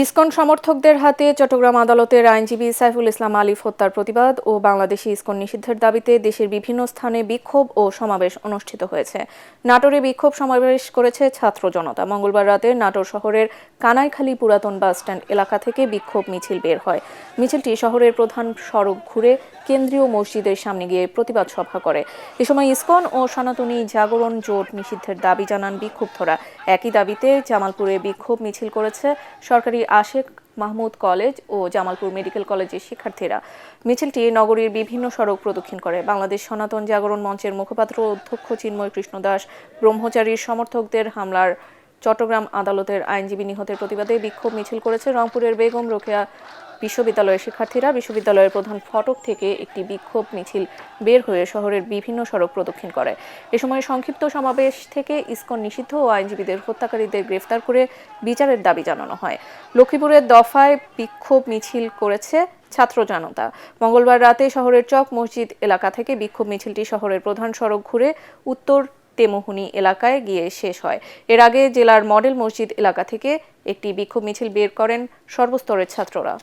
ISKCON সমর্থকদের হাতে চট্টগ্রাম আদালতের আইনজীবী সাইফুল ইসলাম আলিফ হত্যার প্রতিবাদ ও বাংলাদেশে ইসকন নিষিদ্ধের দাবিতে দেশের বিভিন্ন স্থানে বিক্ষোভ ও সমাবেশ অনুষ্ঠিত হয়েছে। নাটোরে বিক্ষোভ সমাবেশ করেছে ছাত্র জনতা। মঙ্গলবার রাতে নাটোর শহরের কানাইখালী পুরাতন বাসস্ট্যান্ড এলাকা থেকে বিক্ষোভ মিছিল বের হয়। মিছিলটি শহরের প্রধান সড়ক ঘুরে কেন্দ্রীয় মসজিদের সামনে গিয়ে প্রতিবাদ সভা করে। এ সময় ইসকন ও সনাতনী জাগরণ জোট নিষিদ্ধের দাবি জানান বিক্ষুব্ধরা। একই দাবিতে জামালপুরে বিক্ষোভ মিছিল করেছে সরকারি আশেক মাহমুদ কলেজ ও জামালপুর মেডিকেল কলেজের শিক্ষার্থীরা। মিছিলটি নগরীর বিভিন্ন সড়ক প্রদক্ষিণ করে। বাংলাদেশ সনাতন জাগরণ মঞ্চের মুখপাত্র অধ্যক্ষ চিন্ময় কৃষ্ণ দাস ব্রহ্মচারীর সমর্থকদের হামলার চট্টগ্রাম আদালতের আইনজীবী নিহতের প্রতিবাদে বিক্ষোভ মিছিল করেছে। রংপুরের বেগম রোকেয়া বিশ্ববিদ্যালয়ের শিক্ষার্থীরা বিশ্ববিদ্যালয়ের প্রধান ফটক থেকে একটি বিক্ষোভ মিছিল বের হয়ে শহরের বিভিন্ন সড়ক প্রদক্ষিণ করে। এ সময় সংক্ষিপ্ত সমাবেশ থেকে ইসকন নিষিদ্ধ ও আইনজীবীদের হত্যাকারীদের গ্রেফতার করে বিচারের দাবি জানানো হয়। লক্ষ্মীপুরের দফায় বিক্ষোভ মিছিল করেছে ছাত্র জনতা। মঙ্গলবার রাতে শহরের চক মসজিদ এলাকা থেকে বিক্ষোভ মিছিলটি শহরের প্রধান সড়ক ঘুরে উত্তর তেমুহুনি এলাকায় গিয়ে শেষ হয়। এর আগে জেলার মডেল মসজিদ এলাকা থেকে একটি বিক্ষোভ মিছিল বের করেন সর্বস্তরের ছাত্ররা।